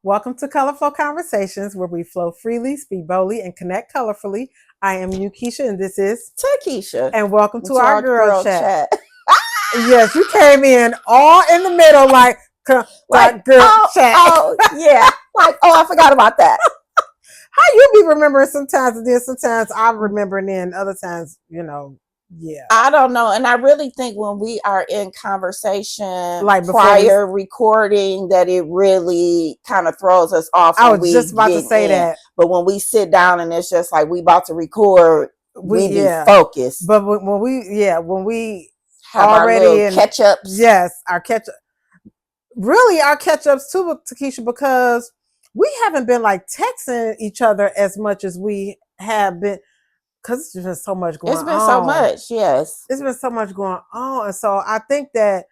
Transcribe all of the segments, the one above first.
Welcome to Colorflow Conversations, where we flow freely, speak boldly, and connect colorfully. I am you, Keisha, and this is Takesha. and welcome to To our our girl girl chat. chat. Yes, you came in all in the middle, like Like, girl chat. yeah. Like, oh, I forgot about that. How you be remembering sometimes, and then sometimes I remember, and then other times, yeah. I don't know. And I really think when we are in conversation Like before prior recording, that it really kind of throws us off. I when was we just about to get say in. that. But when we sit down and it's just like we about to record, we be Yeah. focused. But when we Have our already little in catch ups. yes, our catch really our catch ups too, Takesha, because we haven't been like texting each other as much as we have been because there's been so much going It's on. been so much, yes. It's been so much going on. And so I think that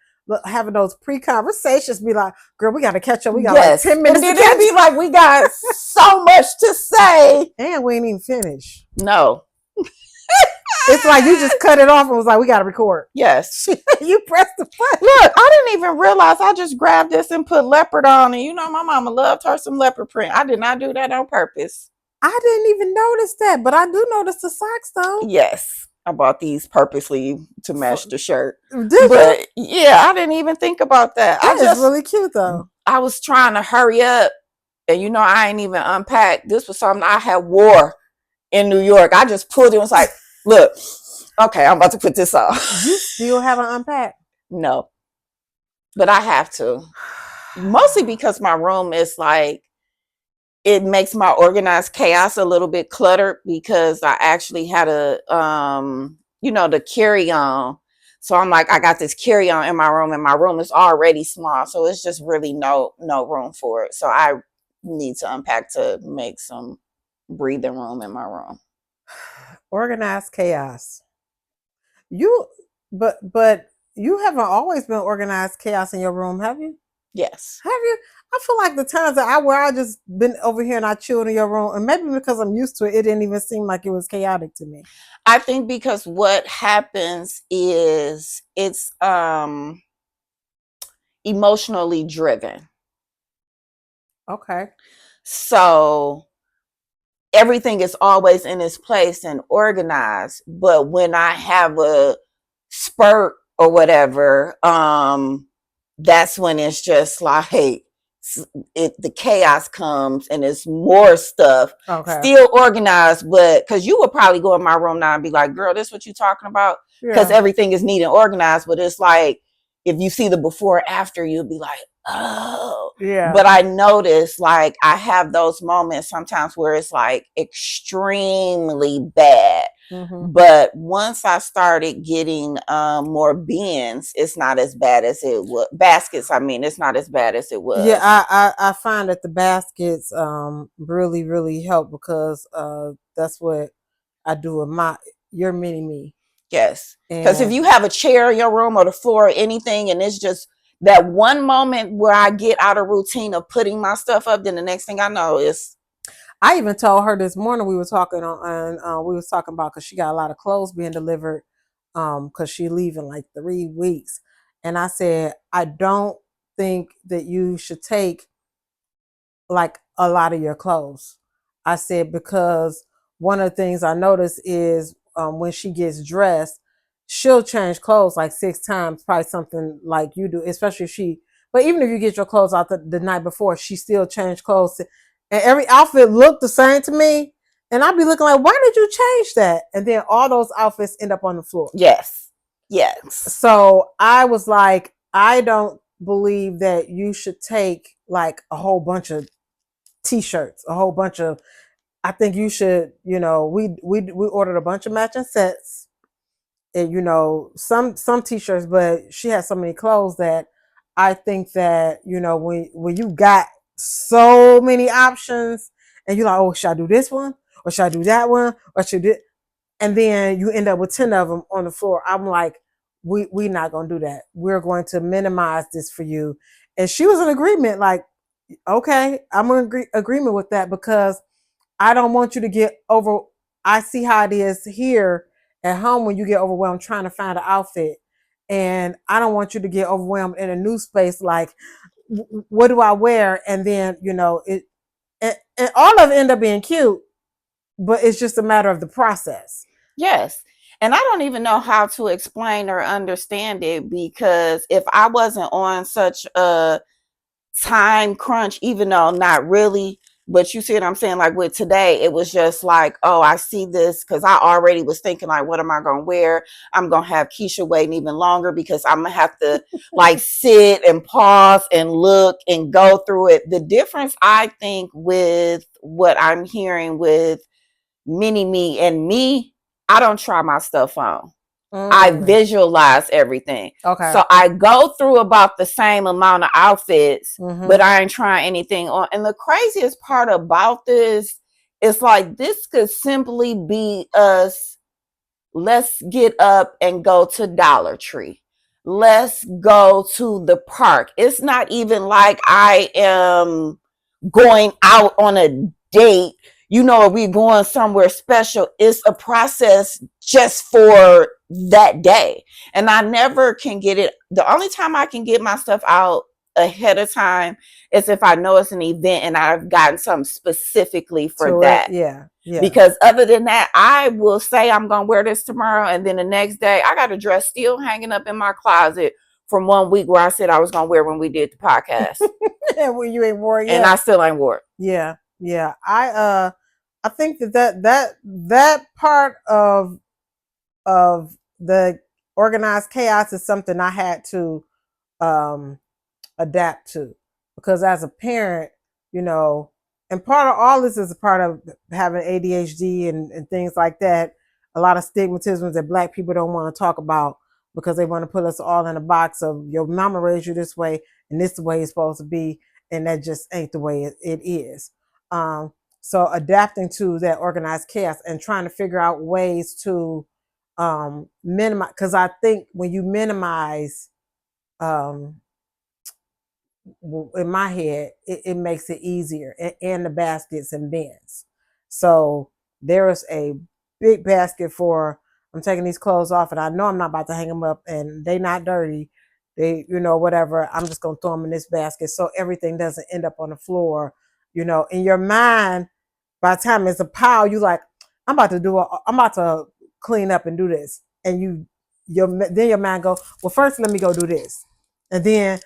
having those pre-conversations be like, girl, we got to catch up. We got like 10 minutes and to then catch it be like we got so much to say. and we ain't even finished. No. It's like you just cut it off and was like, we got to record. Yes. You pressed the button. Look, I didn't even realize I just grabbed this and put leopard on. And you know, my mama loved her some leopard print. I did not do that on purpose. I didn't even notice that, but I do notice the socks though. Yes. I bought these purposely to match the shirt. Did but you? Yeah, I didn't even think about that. That is really cute though. I was trying to hurry up. And you know, I ain't even unpacked. This was something I had wore in New York. I just pulled it and was like, look, okay, I'm about to put this on. You still haven't unpacked? No. But I have to. Mostly because my room is like, it makes my organized chaos a little bit cluttered because I actually had a, the carry-on. So I'm like, I got this carry-on in my room and my room is already small. So it's just really no room for it. So I need to unpack to make some breathing room in my room. Organized chaos. But you haven't always been organized chaos in your room, have you? Yes. Have you? I feel like the times that I just been over here and I chilled in your room, and maybe because I'm used to it, it didn't even seem like it was chaotic to me. I think because what happens is it's emotionally driven. Okay. So everything is always in its place and organized. But when I have a spurt or whatever, that's when it's just like the chaos comes and it's more stuff. Okay. Still organized, but because you would probably go in my room now and be like, girl, this what you talking about? Because everything is neat and organized, but it's like if you see the before and after, you'll be like, oh. Yeah. But I notice like I have those moments sometimes where it's like extremely bad. Mm-hmm. But once I started getting more bins, it's not as bad as it was. Baskets, I mean, it's not as bad as it was. Yeah, I find that the baskets really, really help because that's what I do with your mini me. Yes. Because if you have a chair in your room or the floor or anything, and it's just that one moment where I get out of routine of putting my stuff up, then the next thing I know is. I even told her this morning we were talking we was talking about because she got a lot of clothes being delivered because she leaving like 3 weeks, and I said I don't think that you should take like a lot of your clothes. I said because one of the things I notice is when she gets dressed, she'll change clothes like 6 times, probably something like you do, especially if but even if you get your clothes out the night before, she still change clothes. And every outfit looked the same to me. And I'd be looking like, why did you change that? And then all those outfits end up on the floor. Yes. Yes. So I was like, I don't believe that you should take like a whole bunch of t-shirts, a whole bunch of, I think you should, we ordered a bunch of matching sets and, some t-shirts, but she has so many clothes that I think that, when you got so many options and you're like, oh, should I do this one? Or should I do that one? Or should it? And then you end up with 10 of them on the floor. I'm like, we're not going to do that. We're going to minimize this for you. And she was in agreement, like, okay, I'm in agreement with that because I don't want you to get over. I see how it is here at home when you get overwhelmed trying to find an outfit. And I don't want you to get overwhelmed in a new space like, what do I wear? And then, it, and all of it end up being cute, but it's just a matter of the process. Yes. And I don't even know how to explain or understand it, because if I wasn't on such a time crunch, even though not really, but you see what I'm saying? Like with today, it was just like, oh, I see this, because I already was thinking like, what am I going to wear? I'm going to have Keisha waiting even longer, because I'm going to have to like sit and pause and look and go through it. The difference, I think, with what I'm hearing with mini me and me, I don't try my stuff on. I visualize everything. Okay. So I go through about the same amount of outfits, Mm-hmm. but I ain't trying anything on. And the craziest part about this is like, this could simply be us. Let's get up and go to Dollar Tree. Let's go to the park. It's not even like I am going out on a date, or we going somewhere special. It's a process just for that day. And I never can get it. The only time I can get my stuff out ahead of time is if I know it's an event and I've gotten something specifically for that. Yeah. Because other than that, I will say I'm going to wear this tomorrow, and then the next day I got a dress still hanging up in my closet from 1 week where I said I was going to wear when we did the podcast. And when you ain't wore it yet. And I still ain't wore it. Yeah. Yeah. I think that part of the organized chaos is something I had to adapt to, because as a parent, and part of all this is a part of having ADHD and things like that. A lot of stigmatisms that Black people don't want to talk about, because they want to put us all in a box of your mama raised you this way and this is the way it's supposed to be, and that just ain't the way it is. So adapting to that organized chaos and trying to figure out ways to minimize, because I think when you minimize, in my head, it makes it easier, and the baskets and bins. So there is a big basket for, I'm taking these clothes off and I know I'm not about to hang them up and they not dirty. They, whatever, I'm just going to throw them in this basket so everything doesn't end up on the floor. In your mind, by the time it's a pile, you like, I'm about to clean up and do this. And then your mind go, well, first let me go do this. And then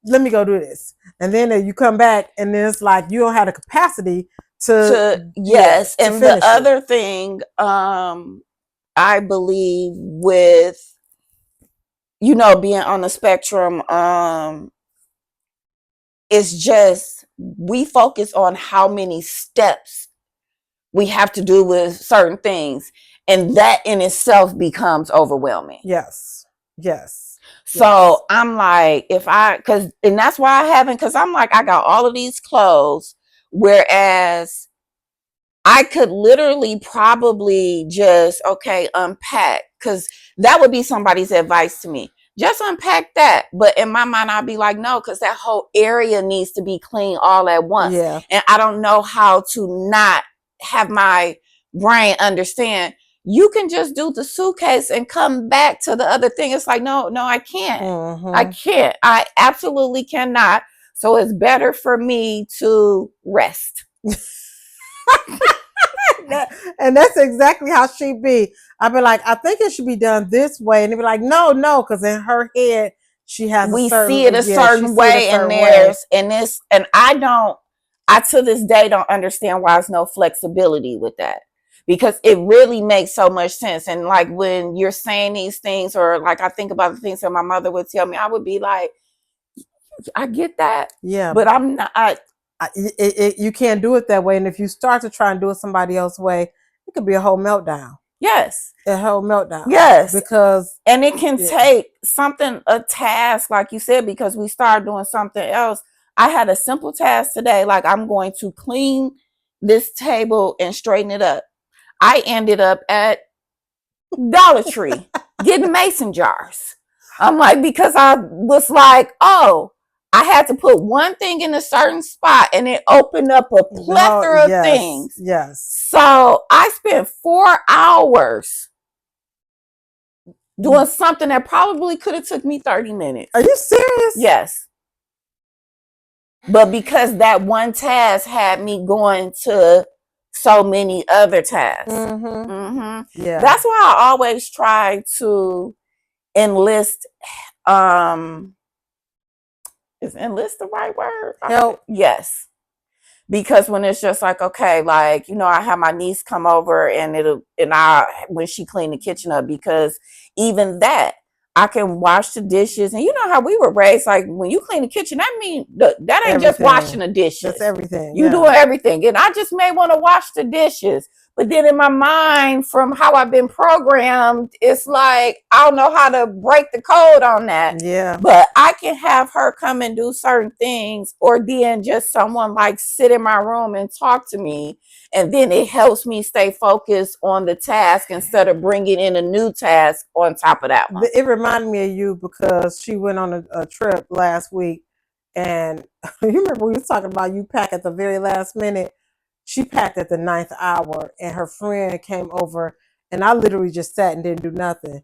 let me go do this. And then you come back and then it's like you don't have the capacity to yes. Yeah, and the other thing, I believe with, being on the spectrum, it's just, we focus on how many steps we have to do with certain things. And that in itself becomes overwhelming. Yes. So I'm like, and that's why I haven't, because I'm like, I got all of these clothes, whereas I could literally probably just, unpack, because that would be somebody's advice to me. Just unpack that. But in my mind, I'd be like, no, because that whole area needs to be clean all at once. Yeah. And I don't know how to not have my brain understand. You can just do the suitcase and come back to the other thing. It's like, no, I can't. Mm-hmm. I can't. I absolutely cannot. So it's better for me to rest. And that's exactly how she be. I'd be like, I think it should be done this way, and they'd be like, no, because in her head she has see it a certain way, and I to this day don't understand why there's no flexibility with that, because it really makes so much sense. And like when you're saying these things, or like I think about the things that my mother would tell me, I would be like, I get that, but I'm not. You can't do it that way. And if you start to try and do it somebody else's way, it could be a whole meltdown. Yes. A whole meltdown. Yes. And it can take a task, like you said, because we start doing something else. I had a simple task today, like I'm going to clean this table and straighten it up. I ended up at Dollar Tree getting mason jars. I'm like, because I was like, oh, I had to put one thing in a certain spot and it opened up a plethora of things. Yes. So I spent 4 hours doing something that probably could have took me 30 minutes. Are you serious? Yes. But because that one task had me going to so many other tasks. Yeah. That's why I always try to enlist, is enlist the right word? Help. Yes. Because when it's just like, okay, like, you know, I have my niece come over and when she clean the kitchen up, because even that, I can wash the dishes. And you know how we were raised, like when you clean the kitchen, that means that ain't Everything. just washing the dishes. That's everything. You doing everything. And I just may want to wash the dishes. But then in my mind, from how I've been programmed, it's like, I don't know how to break the code on that. Yeah. But I can have her come and do certain things, or then just someone like sit in my room and talk to me. And then it helps me stay focused on the task instead of bringing in a new task on top of that one. It reminded me of you because she went on a trip last week. And you remember we were talking about you pack at the very last minute. She packed at the 9th hour, and her friend came over, and I literally just sat and didn't do nothing.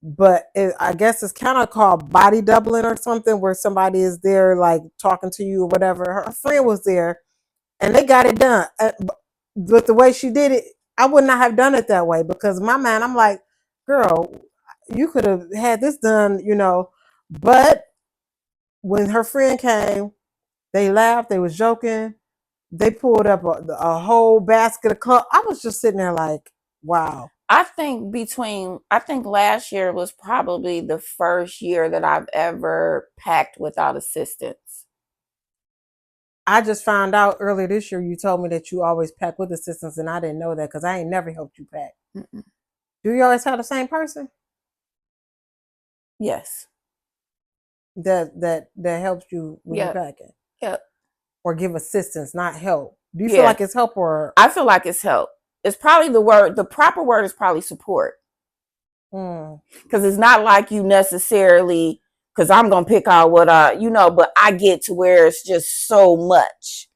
But I guess it's kind of called body doubling or something, where somebody is there like talking to you or whatever. Her friend was there, and they got it done. But the way she did it, I would not have done it that way, because in my mind, I'm like, girl, you could have had this done, you know. But when her friend came, they laughed, they was joking, they pulled up a whole basket of clothes. I was just sitting there like, wow. I think last year was probably the first year that I've ever packed without assistance. I just found out earlier this year, you told me that you always pack with assistance, and I didn't know that because I ain't never helped you pack. Mm-mm. Do you always have the same person? Yes. That helps you when you're packing? Yep. Or give assistance, not help? Do you feel like it's help, or? I feel like it's help. It's probably the proper word is probably support. Because it's not like you necessarily, because I'm going to pick out what but I get to where it's just so much.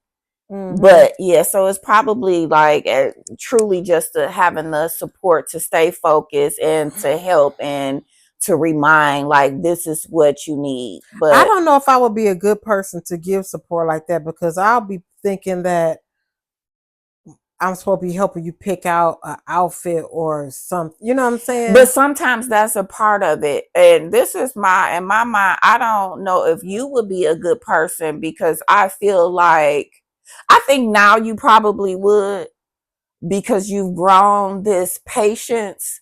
But yeah, so it's probably like truly just having the support to stay focused and to help and to remind, like, this is what you need. But I don't know if I would be a good person to give support like that, because I'll be thinking that I'm supposed to be helping you pick out an outfit or something. You know what I'm saying? But sometimes that's a part of it. And this is in my mind, I don't know if you would be a good person, because I feel like, I think now you probably would, because you've grown this patience.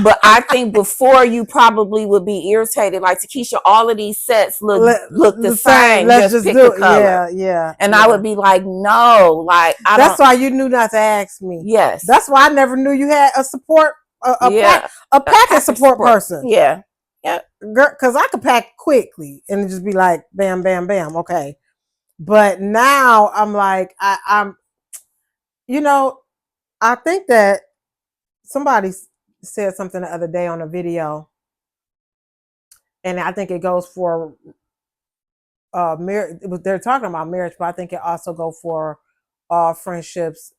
But I think before, you probably would be irritated. Like, Takesha, all of these sets look the same. Let's just pick do the color. Yeah. And I would be like, no, like, that's why you knew not to ask me. Yes. That's why I never knew you had a support, a packet support person. Yeah. Yeah. Because I could pack quickly and just be like, bam, bam, bam. Okay. But now I'm like, I'm, I think that somebody said something the other day on a video, and I think it goes for marriage. They're talking about marriage, but I think it also go for all friendships,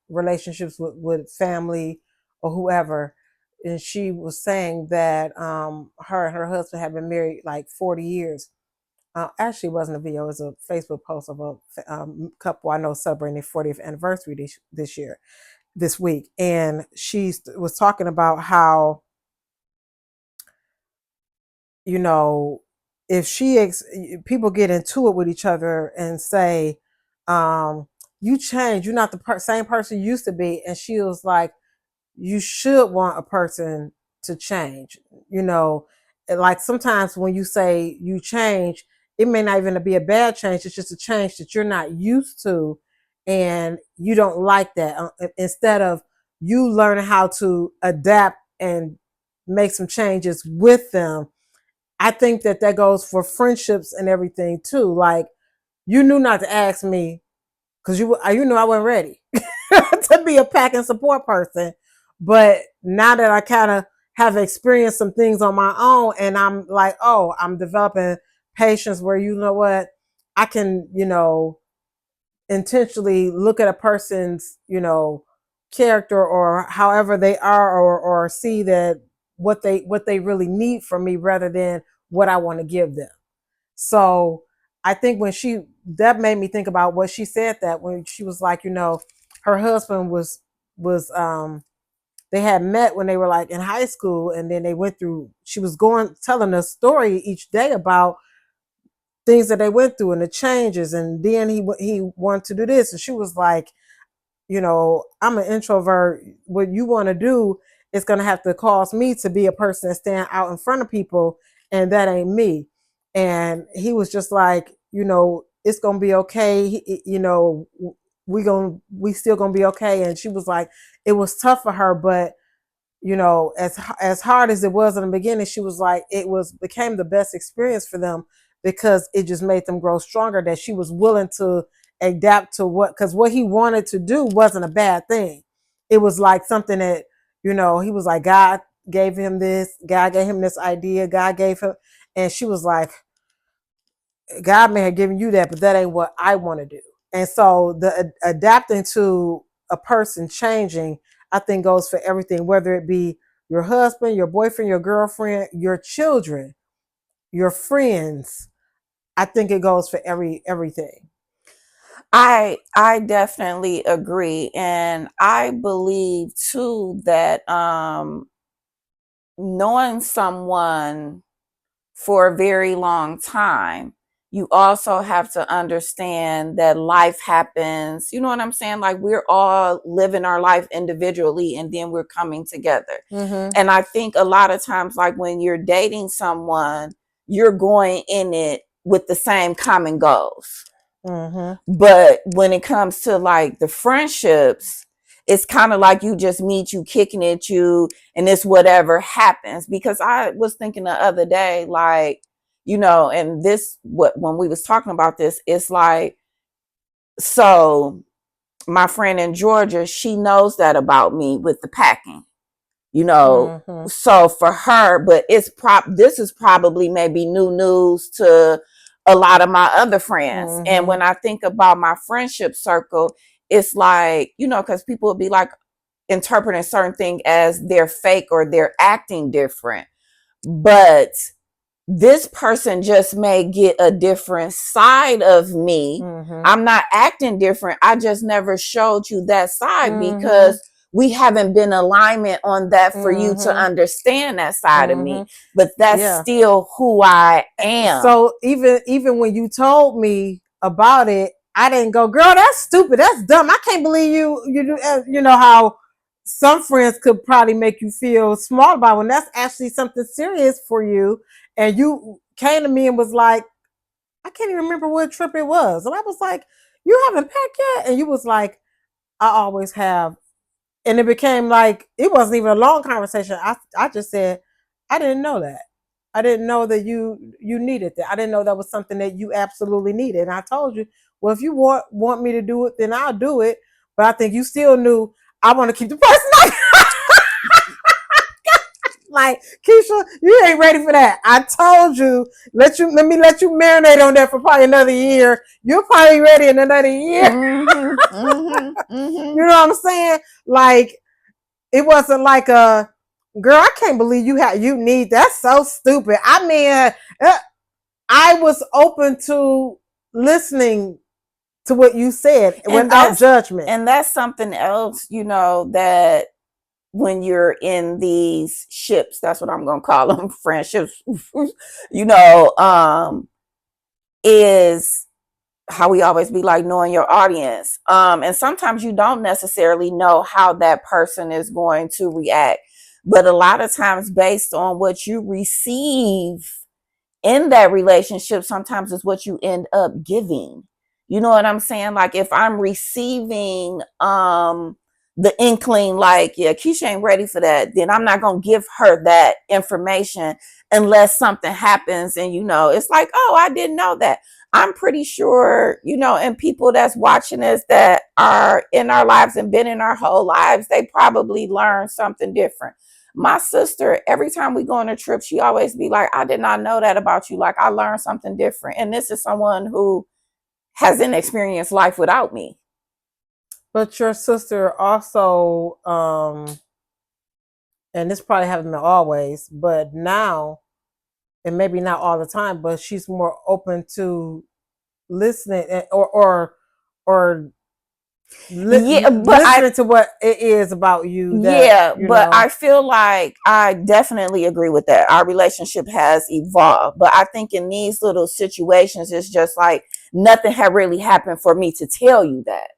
relationships with family or whoever. And she was saying that her and her husband have been married like 40 years. Actually, it wasn't a video; it was a Facebook post of a couple I know celebrating their 40th anniversary this week, and she was talking about how, if people get into it with each other and say, you change, you're not the same person you used to be. And she was like, you should want a person to change, like sometimes when you say you change, it may not even be a bad change. It's just a change that you're not used to, and you don't like that. Instead of you learning how to adapt and make some changes with them, I think that goes for friendships and everything too. Like, you knew not to ask me because you knew I wasn't ready to be a pack and support person. But now that I kind of have experienced some things on my own, and I'm like, oh, I'm developing patience where, you know what, I can, intentionally look at a person's, character or however they are, or see that what they really need from me rather than what I want to give them. So I think that made me think about what she said, that when she was like, her husband was they had met when they were like in high school, and then she was telling a story each day about things that they went through and the changes, and then he wanted to do this, and she was like, I'm an introvert. What you want to do is going to have to cause me to be a person that stand out in front of people, and that ain't me. And he was just like, it's going to be okay. We still going to be okay. And she was like, it was tough for her, but as hard as it was in the beginning, she was like, became the best experience for them, because it just made them grow stronger, that she was willing to adapt to because what he wanted to do wasn't a bad thing. It was like something that, he was like, God gave him this idea, God gave him, and she was like, God may have given you that, but that ain't what I want to do. And so the adapting to a person changing, I think, goes for everything, whether it be your husband, your boyfriend, your girlfriend, your children, your friends. I think it goes for everything. I definitely agree, and I believe too that knowing someone for a very long time, you also have to understand that life happens. You know what I'm saying? Like, we're all living our life individually, and then we're coming together. Mm-hmm. And I think a lot of times, like when you're dating someone, you're going in it with the same common goals. Mm-hmm. But when it comes to like the friendships, it's kind of like you just meet, you kicking it, and it's whatever happens. Because I was thinking the other day, like, and when we was talking about this, it's like, so my friend in Georgia, she knows that about me with the packing, Mm-hmm. so for her, but this is probably maybe new news to a lot of my other friends. Mm-hmm. And when I think about my friendship circle, it's like, because people would be like interpreting certain things as they're fake or they're acting different. But this person just may get a different side of me. Mm-hmm. I'm not acting different. I just never showed you that side, Mm-hmm. because we haven't been alignment on that for you to Mm-hmm. understand that side of Mm-hmm. me. But that's still who I am. So even when you told me about it, I didn't go, girl, that's stupid, that's dumb, I can't believe you do. You know how some friends could probably make you feel small about when that's actually something serious for you, and you came to me and was like, I can't even remember what trip it was, and I was like, you haven't packed yet? And you was like, I always have. And it became like, it wasn't even a long conversation. I just said, I didn't know that. I didn't know that you needed that. I didn't know that was something that you absolutely needed. And I told you, well, if you want me to do it, then I'll do it. But I think you still knew I want to keep the person like, Keisha, you ain't ready for that. I told you, let me let you marinate on that for probably another year. You're probably ready in another year. Mm-hmm, mm-hmm, mm-hmm. You know what I'm saying? Like, it wasn't like a, girl, I can't believe you need, that's so stupid. I mean, I was open to listening to what you said without judgment. And that's something else, that when you're in these ships, that's what I'm going to call them, friendships, is how we always be like, knowing your audience. And sometimes you don't necessarily know how that person is going to react, but a lot of times based on what you receive in that relationship, sometimes is what you end up giving. You know what I'm saying? Like, if I'm receiving the inkling, like, yeah, Keisha ain't ready for that, then I'm not gonna give her that information unless something happens. And it's like, oh, I didn't know that. I'm pretty sure, and people that's watching us that are in our lives and been in our whole lives, they probably learned something different. My sister, every time we go on a trip, she always be like, I did not know that about you. Like, I learned something different. And this is someone who hasn't experienced life without me. But your sister also, and this probably hasn't been always, but now, and maybe not all the time, but she's more open to listening or Yeah, but listening to what it is about you that yeah, but I feel like I definitely agree with that. Our relationship has evolved, but I think in these little situations, it's just like nothing had really happened for me to tell you that.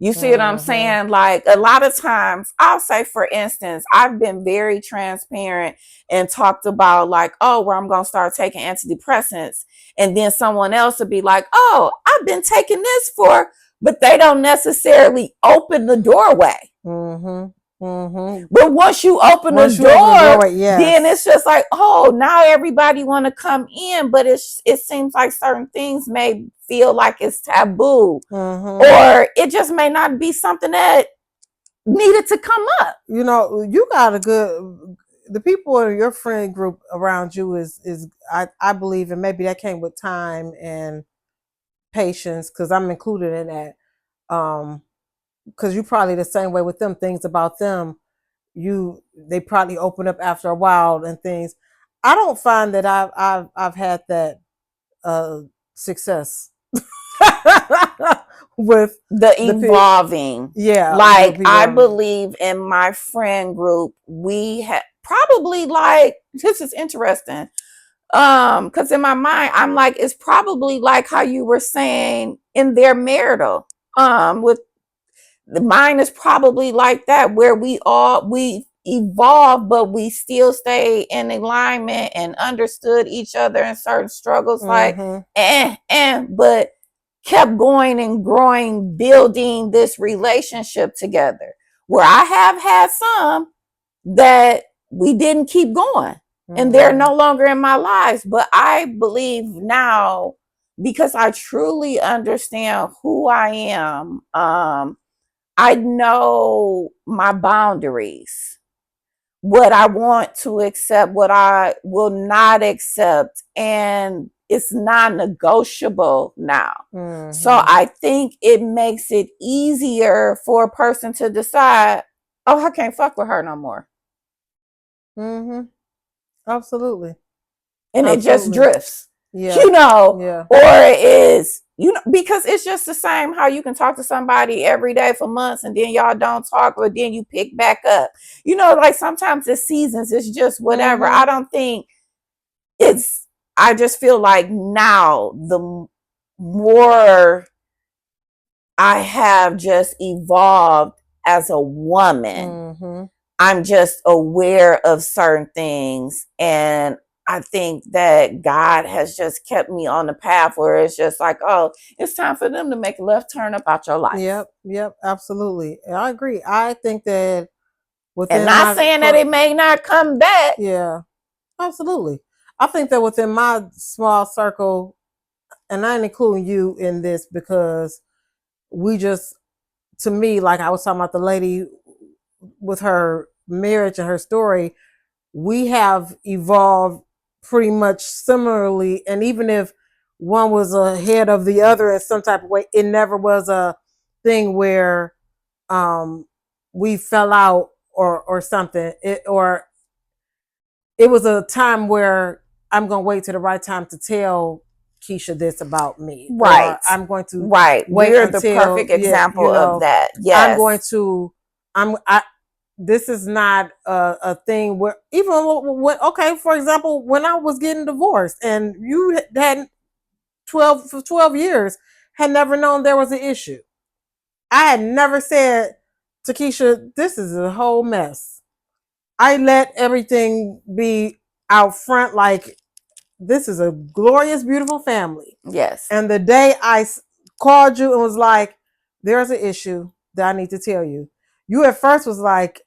You see what I'm saying? Like a lot of times, I'll say, for instance, I've been very transparent and talked about like, oh, where I'm going to start taking antidepressants. And then someone else would be like, oh, I've been taking this for, but they don't necessarily open the doorway. But once you open the door, yes. then it's just like, oh, now everybody want to come in, but it seems like certain things may feel like it's taboo, or it just may not be something that needed to come up. You know, you got a good. The people in your friend group around you is I believe, and maybe that came with time and patience, because I'm included in that. Because you probably the same way with them. Things about them, they probably open up after a while and things. I don't find that I've had that success with the evolving. Yeah, like I believe in my friend group, we had probably like, this is interesting. Because in my mind, I'm like, it's probably like how you were saying in their marital. With the mine is probably like that, where we evolved, but we still stay in alignment and understood each other in certain struggles, like but kept going and growing, building this relationship together. Where I have had some that we didn't keep going, and they're no longer in my lives. But I believe now, because I truly understand who I am, I know my boundaries, what I want to accept, what I will not accept, and it's non-negotiable now. So I think it makes it easier for a person to decide, oh, I can't fuck with her no more. Absolutely. And it just drifts. You know, or it is, you know, because it's just the same how you can talk to somebody every day for months and then y'all don't talk, but then you pick back up. You know, like sometimes it's seasons, it's just whatever. I don't think I just feel like now the more I have just evolved as a woman, I'm just aware of certain things, and I think that God has just kept me on the path where it's just like, oh, it's time for them to make a left turn about your life. Yep, absolutely. I agree. I think that and not saying that it may not come back. Yeah, absolutely. I think that within my small circle, and I ain't including you in this, because we just, to me, like I was talking about the lady with her marriage and her story, we have evolved pretty much similarly. And even if one was ahead of the other in some type of way, it never was a thing where we fell out or something. It was a time where I'm going to wait to the right time to tell Keisha this about me. Right. Or I'm going to wait You're the perfect example of that. Yes. I'm going to, this is not a thing where, even when, okay, for example, when I was getting divorced and you had 12 years, had never known there was an issue. I had never said to Keisha, this is a whole mess. I let everything be out front, like this is a glorious, beautiful family. Yes. And the day I called you and was like, there's an issue that I need to tell you, you at first was like,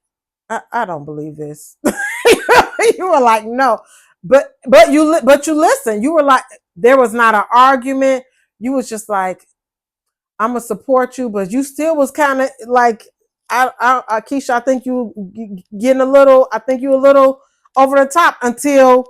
I don't believe this. You were like, no, but you listen. You were like, there was not an argument. You was just like, I'm gonna support you, but you still was kind of like, Keisha, I think you getting a little. I think you a little over the top until.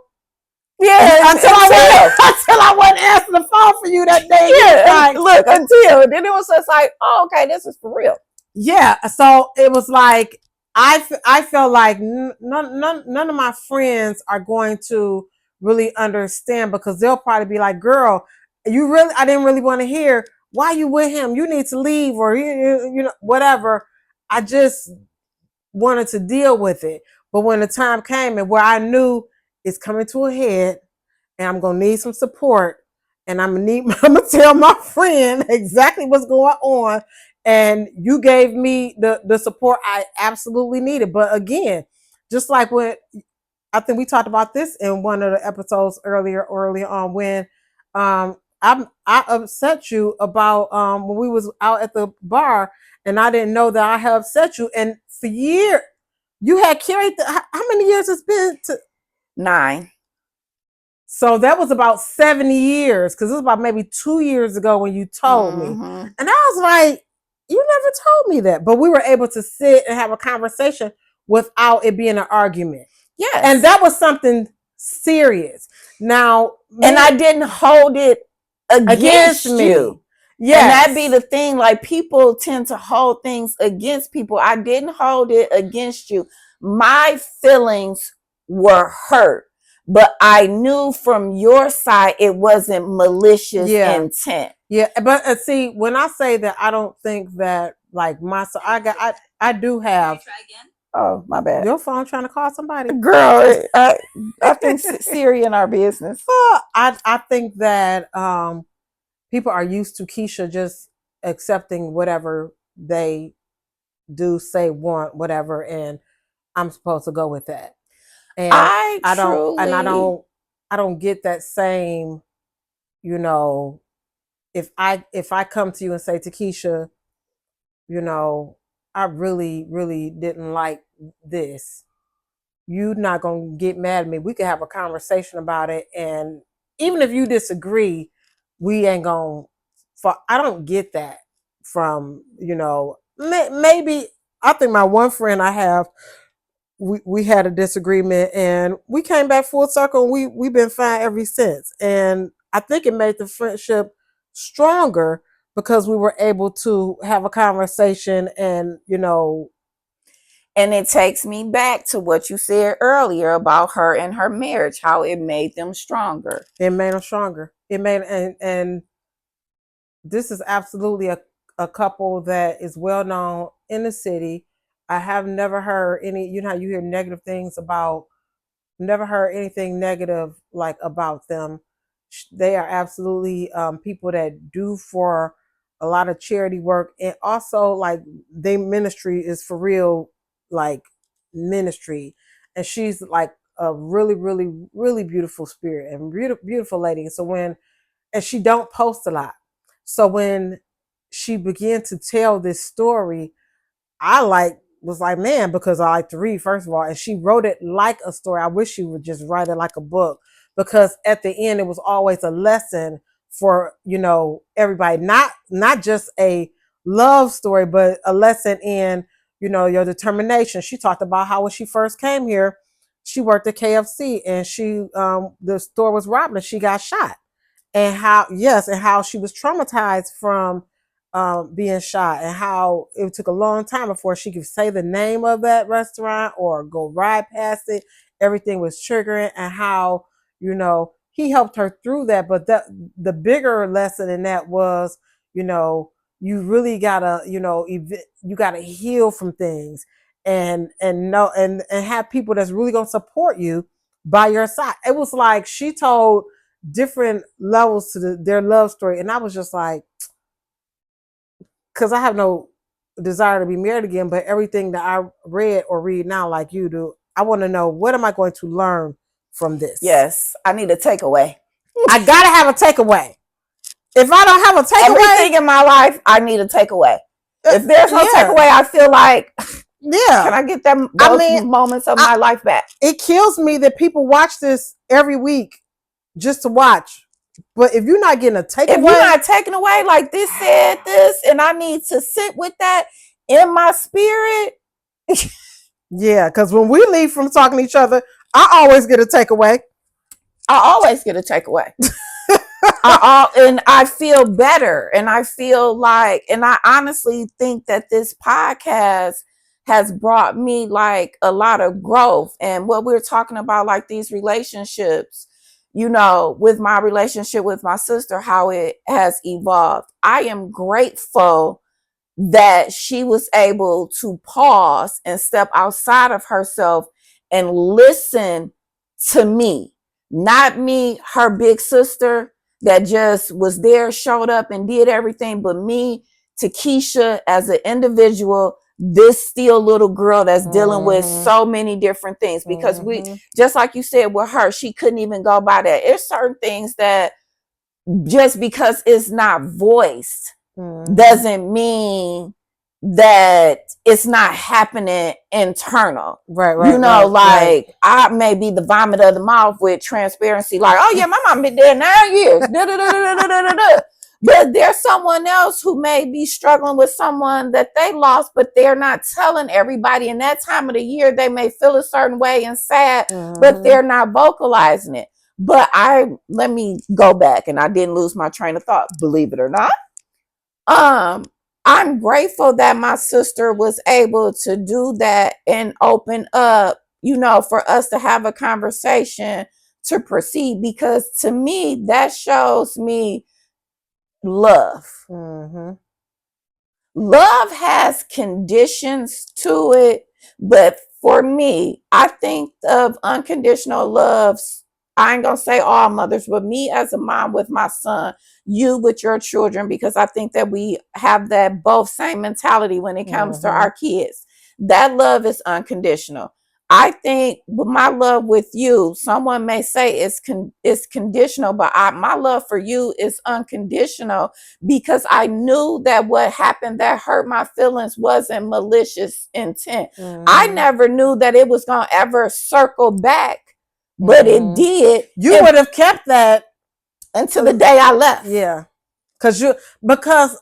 Yeah, until I wasn't answering the phone for you that day. Yeah, like, look, until then it was just like, oh, okay, this is for real. Yeah, so it was like I felt like none of my friends are going to really understand, because they'll probably be like, girl, I didn't really want to hear why you with him. You need to leave, or you know, whatever. I just wanted to deal with it. But when the time came and where I knew it's coming to a head and I'm gonna need some support and I'm gonna tell my friend exactly what's going on. And you gave me the support I absolutely needed. But again, just like when I think we talked about this in one of the episodes earlier on when I upset you about when we was out at the bar and I didn't know that I had upset you, and for years you had carried how many years it's been to 9. so that was about 70 years because it was about maybe 2 years ago when you told me. Mm-hmm. And I was like, you never told me that. But we were able to sit and have a conversation without it being an argument. Yes. And that was something serious. Now, and I didn't hold it against me. you. Yeah. And that be the thing. Like, people tend to hold things against people. I didn't hold it against you. My feelings were hurt. But I knew from your side it wasn't malicious intent. Yeah, but see, when I say that, I don't think that like I do have. Try again. Oh, my bad. Your phone trying to call somebody, girl. I think Siri in our business. I think that people are used to Keisha just accepting whatever they do, say, want, whatever, and I'm supposed to go with that. And I don't get that same, you know, if I come to you and say to Keisha, you know, I really, really didn't like this, you're not gonna get mad at me. We could have a conversation about it, and even if you disagree, we ain't gonna. I don't get that from, you know, maybe I think my one friend I have, we had a disagreement and we came back full circle and we've been fine ever since. And I think it made the friendship stronger because we were able to have a conversation and, you know. And it takes me back to what you said earlier about her and her marriage, how it made them stronger. It made them stronger. It made, and this is absolutely a couple that is well known in the city. I have never heard any, you know how you hear negative things about, never heard anything negative like about them. They are absolutely people that do for a lot of charity work, and also like their ministry is for real, like ministry. And she's like a really, really, really beautiful spirit and beautiful lady. So and she don't post a lot. So when she began to tell this story, I was like, man, because I like to read, first of all, and she wrote it like a story. I wish she would just write it like a book, because at the end it was always a lesson for, you know, everybody, not just a love story, but a lesson in, you know, your determination. She talked about how when she first came here, she worked at KFC and the store was robbed and she got shot. And how she was traumatized from being shot, and how it took a long time before she could say the name of that restaurant or go ride past it. Everything was triggering, and how, you know, he helped her through that. But the bigger lesson in that was, you know, you really gotta, you know, you gotta heal from things and know and have people that's really gonna support you by your side. It was like she told different levels to their love story, and I was just like, because I have no desire to be married again, but everything that I read or read now, like you do, I want to know, what am I going to learn from this? Yes, I need a takeaway. I gotta have a takeaway. If I don't have a takeaway, everything in my life, I need a takeaway. If there's no takeaway, I feel like, can I get those moments of my life back? It kills me that people watch this every week just to watch. But if you're not getting a takeaway, if you're not taking away, like this said this, and I need to sit with that in my spirit. Yeah, because when we leave from talking to each other, I always get a takeaway. I always get a takeaway. And I feel better, and I feel like, and I honestly think that this podcast has brought me like a lot of growth. And what we're talking about, like these relationships, you know, with my relationship with my sister, how it has evolved. I am grateful that she was able to pause and step outside of herself and listen to me, not me, her big sister that just was there, showed up and did everything, but me, Takesha, as an individual, this still little girl that's dealing with so many different things. Because we, just like you said with her, she couldn't even go by that. There's certain things that just because it's not voiced doesn't mean that it's not happening internal. Right. You know, I may be the vomit of the mouth with transparency, like, oh yeah, my mom been there 9 years. But there's someone else who may be struggling with someone that they lost, but they're not telling everybody. In that time of the year, they may feel a certain way and sad, but they're not vocalizing it. But let me go back, and I didn't lose my train of thought, believe it or not. I'm grateful that my sister was able to do that and open up, you know, for us to have a conversation to proceed, because to me, that shows me love. Love has conditions to it, but for me, I think of unconditional love. I ain't gonna say all mothers, but me as a mom with my son, you with your children, because I think that we have that both same mentality when it comes to our kids. That love is unconditional. I think with my love with you, someone may say it's conditional, but my love for you is unconditional, because I knew that what happened that hurt my feelings wasn't malicious intent. I never knew that it was going to ever circle back, but it did. You would have kept that until the day I left. Yeah. Because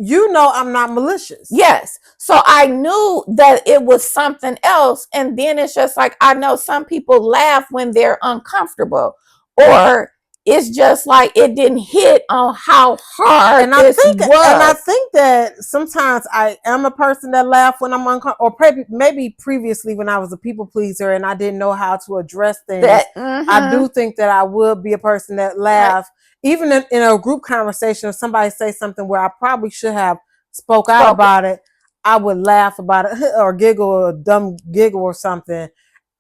you know I'm not malicious. Yes. So I knew that it was something else. And then it's just like, I know some people laugh when they're uncomfortable, or it's just like it didn't hit on how hard this was. And I think that sometimes I am a person that laughs when I'm uncomfortable, or maybe previously when I was a people pleaser and I didn't know how to address things. I do think that I would be a person that laughs. Even in a group conversation, if somebody say something where I probably should have spoke out about it, I would laugh about it or giggle, or a dumb giggle or something.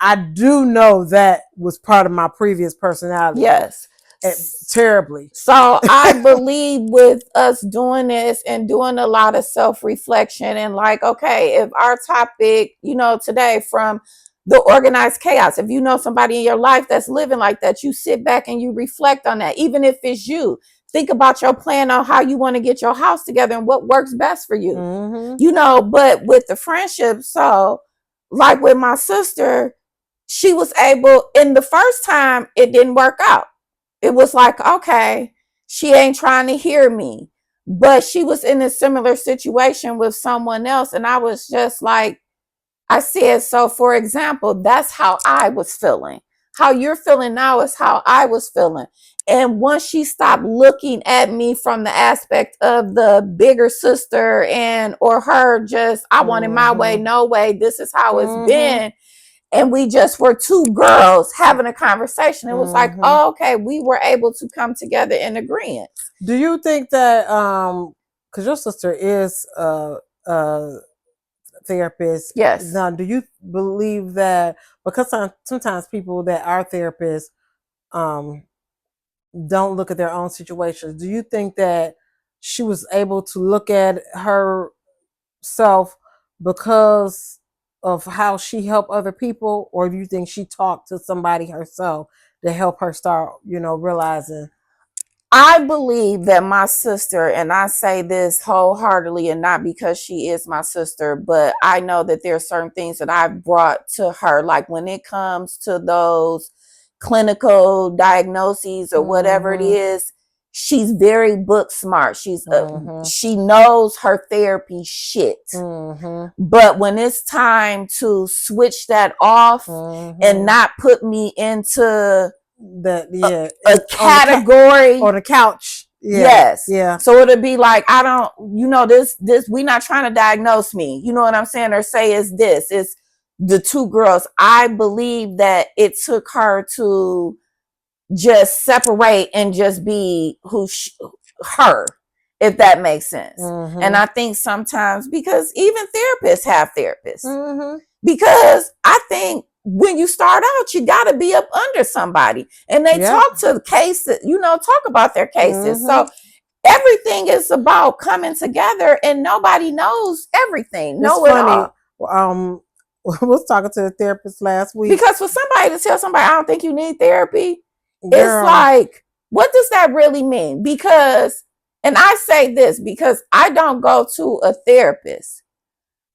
I do know that was part of my previous personality. Yes. Terribly. So I believe with us doing this and doing a lot of self-reflection, and like, okay, if our topic, you know, today from the organized chaos, if you know somebody in your life that's living like that, you sit back and you reflect on that. Even if it's you, think about your plan on how you want to get your house together and what works best for you. You know, but with the friendship, so like with my sister, she was able, in the first time, it didn't work out. It was like, okay, she ain't trying to hear me. But she was in a similar situation with someone else. And I was just like, I said, so for example, that's how I was feeling. How you're feeling now is how I was feeling. And once she stopped looking at me from the aspect of the bigger sister or her just, I wanted my way, no way, this is how it's been. And we just were two girls having a conversation. It was like, oh, okay, we were able to come together in agreement. Do you think that, because your sister is a therapist. Yes. Now, do you believe that, because sometimes people that are therapists don't look at their own situations, do you think that she was able to look at herself because of how she helped other people, or do you think she talked to somebody herself to help her start, you know, realizing? I believe that my sister, and I say this wholeheartedly, and not because she is my sister, but I know that there are certain things that I've brought to her, like when it comes to those clinical diagnoses or whatever it is, she's very book smart. She knows her therapy shit. But when it's time to switch that off and not put me into a category on the couch. Yes. So it'll be like, I don't, you know, this, we not trying to diagnose me. You know what I'm saying? Or say it's this. It's the two girls. I believe that it took her to just separate and just be her, if that makes sense. Mm-hmm. And I think sometimes, because even therapists have therapists, Mm-hmm. because I think when you start out, you got to be up under somebody, and they talk to the cases, talk about their cases. So everything is about coming together, and nobody knows everything. It's funny. I was talking to a therapist last week. Because for somebody to tell somebody, I don't think you need therapy, it's like, what does that really mean? Because, and I say this because I don't go to a therapist,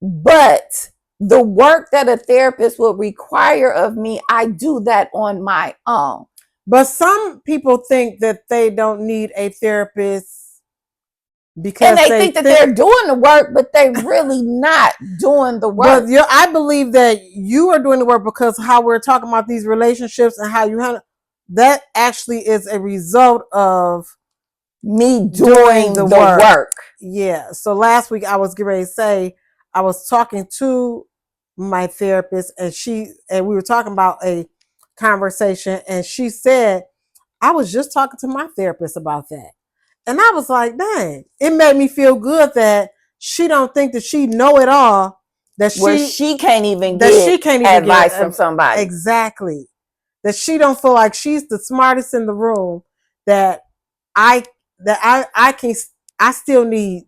but the work that a therapist will require of me, I do that on my own. But some people think that they don't need a therapist because and they think that they're doing the work, but they're really not doing the work. But I believe that you are doing the work because how we're talking about these relationships and how you handle that actually is a result of me doing the work. Yeah. So last week I was getting ready to say, I was talking to my therapist and we were talking about a conversation, and she said, I was just talking to my therapist about that. And I was like, dang, it made me feel good that she don't think that she know it all, that she can't even get advice from somebody. Exactly. That she don't feel like she's the smartest in the room, that I still need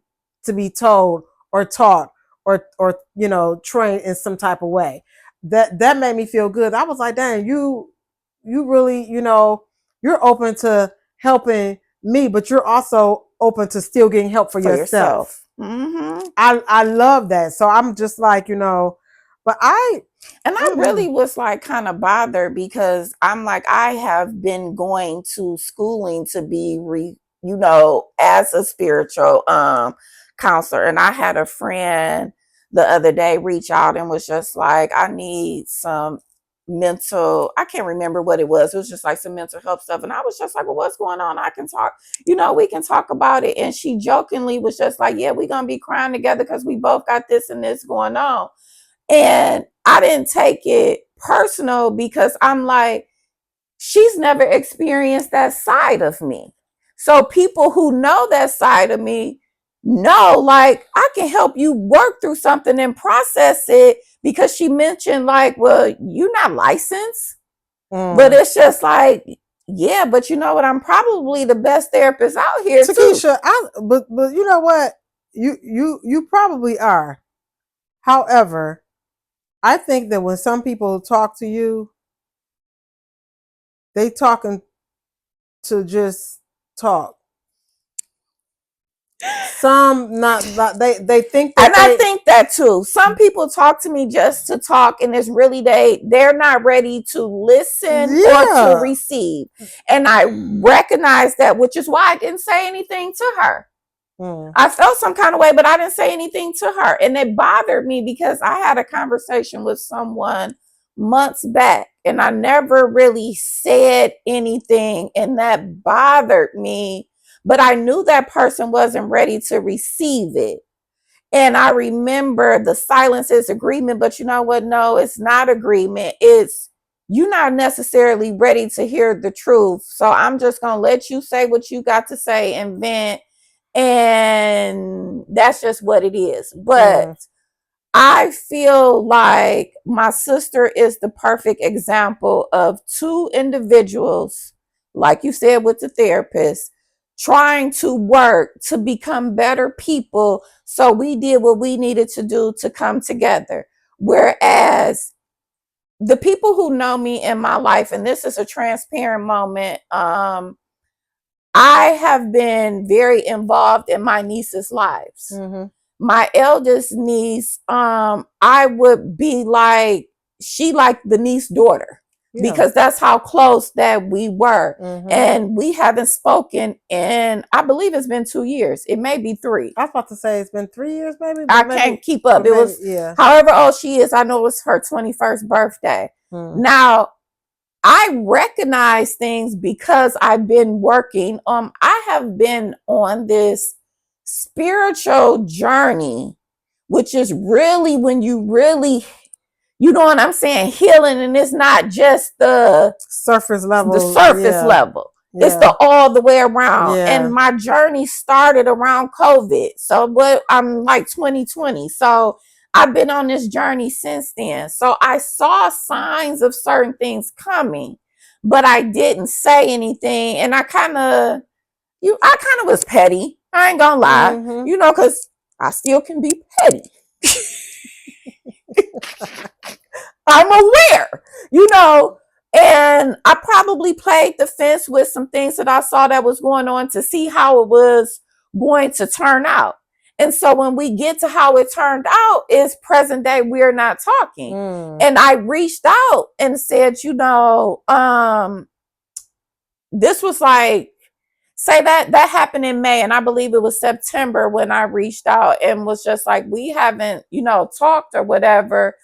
to be told or taught or trained in some type of way. That made me feel good. I was like, dang, you really, you're open to helping me, but you're also open to still getting help for yourself. Mm-hmm. I love that. So I'm just like, but I really was like kind of bothered, because I'm like, I have been going to schooling to be as a spiritual counselor. And I had a friend the other day reach out and was just like, I need some mental, I can't remember what it was. It was just like some mental health stuff. And I was just like, well, what's going on? I can talk, we can talk about it. And she jokingly was just like, yeah, we're going to be crying together because we both got this and this going on. And I didn't take it personal, because I'm like, she's never experienced that side of me. So people who know that side of me know, like, I can help you work through something and process it, because she mentioned like, well, you're not licensed. But it's just like, yeah, but you know what? I'm probably the best therapist out here, Takesha, but you know what? You probably are. However, I think that when some people talk to you, they talking to just talk. Some not they think that, and I think that too. Some people talk to me just to talk, and it's really they're not ready to listen or to receive. And I recognize that, which is why I didn't say anything to her. I felt some kind of way, but I didn't say anything to her. And it bothered me, because I had a conversation with someone months back, and I never really said anything, and that bothered me. But I knew that person wasn't ready to receive it. And I remember the silence is agreement, but you know what? No, it's not agreement. It's, you're not necessarily ready to hear the truth. So I'm just going to let you say what you got to say and vent. And that's just what it is. But I feel like my sister is the perfect example of two individuals, like you said with the therapist, trying to work to become better people. So we did what we needed to do to come together. Whereas the people who know me in my life, and this is a transparent moment, I have been very involved in my nieces' lives. My eldest niece, I would be like, she like the niece daughter, because that's how close that we were. And we haven't spoken in, I believe it's been 2 years. It may be 3. I was about to say it's been 3 years, maybe. I can't keep up. It was, however old she is, I know it was her 21st birthday. Now, I recognize things because I've been working. I have been on this spiritual journey, which is really when you really you know what I'm saying, healing, and it's not just the surface level. It's the all the way around. Yeah. And my journey started around COVID. So I'm like 2020. So I've been on this journey since then. So I saw signs of certain things coming, but I didn't say anything. And I kind of was petty. I ain't gonna lie, because I still can be petty. I'm aware, and I probably played the fence with some things that I saw that was going on to see how it was going to turn out. And so when we get to how it turned out, is present day, we're not talking. And I reached out and said, this was like, say that happened in May, and I believe it was September when I reached out and was just like, we haven't, talked or whatever.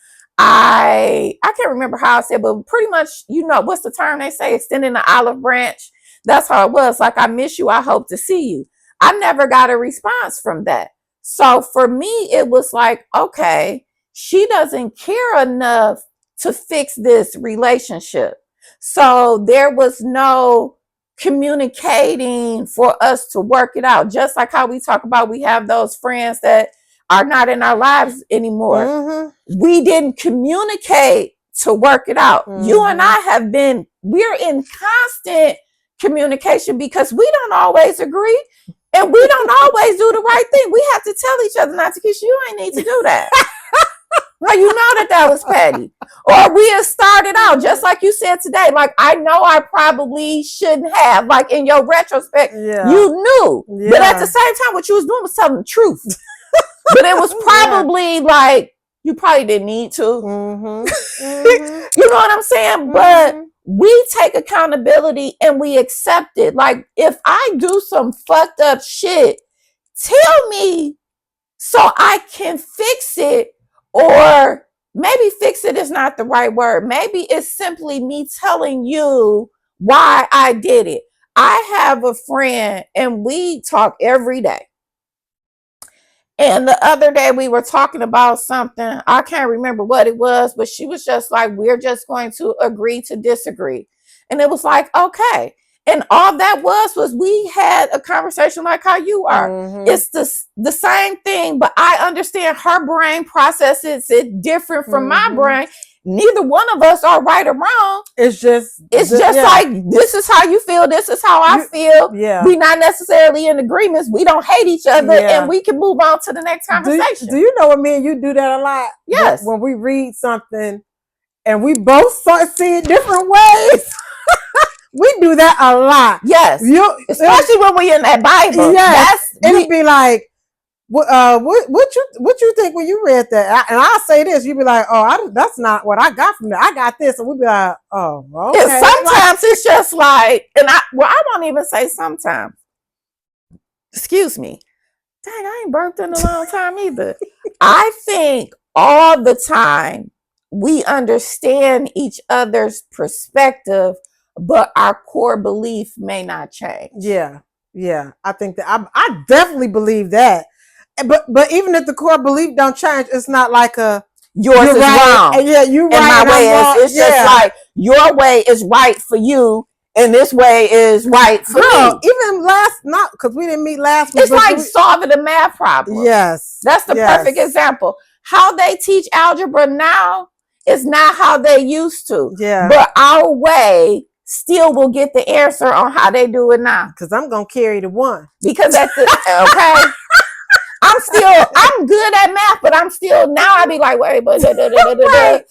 I can't remember how I said, but pretty much, what's the term they say? Extending the olive branch. That's how it was. Like, I miss you. I hope to see you. I never got a response from that. So for me, it was like, okay, she doesn't care enough to fix this relationship. So there was no communicating for us to work it out. Just like how we talk about, we have those friends that are not in our lives anymore. We didn't communicate to work it out. You and I we're in constant communication because we don't always agree and we don't always do the right thing. We have to tell each other not to kiss. You ain't need to do that. Well, that was petty. Or we have started out, just like you said today, like, I know I probably shouldn't have, like, in your retrospect, you knew. But at the same time, what you was doing was telling the truth. But it was probably like, you probably didn't need to. You know what I'm saying? But we take accountability and we accept it. Like, if I do some fucked up shit, tell me so I can fix it. Or maybe fix it is not the right word. Maybe it's simply me telling you why I did it. I have a friend and we talk every day. And the other day we were talking about something. I can't remember what it was, but she was just like, we're just going to agree to disagree. And it was like, okay. And all that was we had a conversation like how you are. It's the same thing, but I understand her brain processes it different from my brain. Neither one of us are right or wrong. It's just like, this is how you feel. This is how I feel. Yeah. We're not necessarily in agreements. We don't hate each other and we can move on to the next conversation. Do you know what me and you do that a lot? Yes. When we read something and we both start seeing different ways. We do that a lot. Yes. Especially when we're in that Bible. Yes. It'll be like, what you think when you read that? And I'll say this, you be like, that's not what I got from that. I got this. And we'll be like, oh, okay. And sometimes it's just like, I won't even say sometimes. Excuse me. Dang, I ain't burped in a long time either. I think all the time we understand each other's perspective, but our core belief may not change. Yeah. I think that I definitely believe that. But even if the core belief don't change, it's not like yours is wrong. And you right. And my way is just like, your way is right for you, and this way is right for me. Even because we didn't meet last week. It's like solving a math problem. Yes. That's the perfect example. How they teach algebra now is not how they used to. Yeah. But our way still will get the answer on how they do it now. Because I'm going to carry the one. Because okay. I'm good at math, but I'm still, now I be like, wait, but my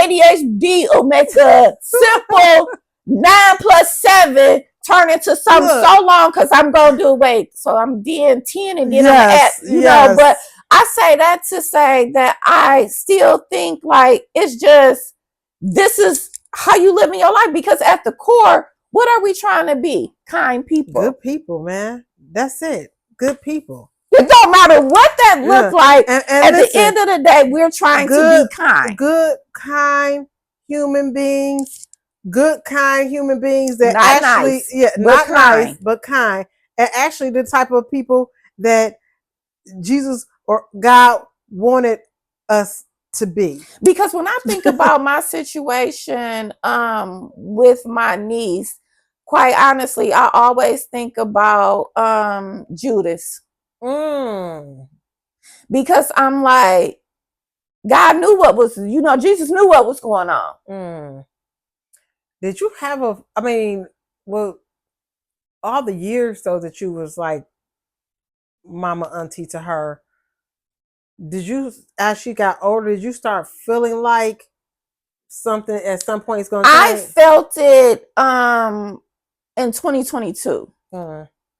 ADHD will make a simple 9 + 7 turn into something so long because I'm going to do, so I'm doing 10 and then I'm at, know, but I say that to say that I still think like, it's just, this is how you live in your life, because at the core, what are we trying to be? Kind people. Good people, man. That's it. Good people. It don't matter what that looks like. And at the end of the day, we're trying to be kind. Good, kind human beings. Good, kind human beings that not actually, nice, not nice, but kind. And actually the type of people that Jesus or God wanted us to be? Because when I think about my situation with my niece, quite honestly, I always think about Judas. Because I'm like, God knew what was, Jesus knew what was going on. Did you have well, all the years though that you was like mama auntie to her, did you, as she got older, did you start feeling like something at some point is going to change? I felt it in 2022.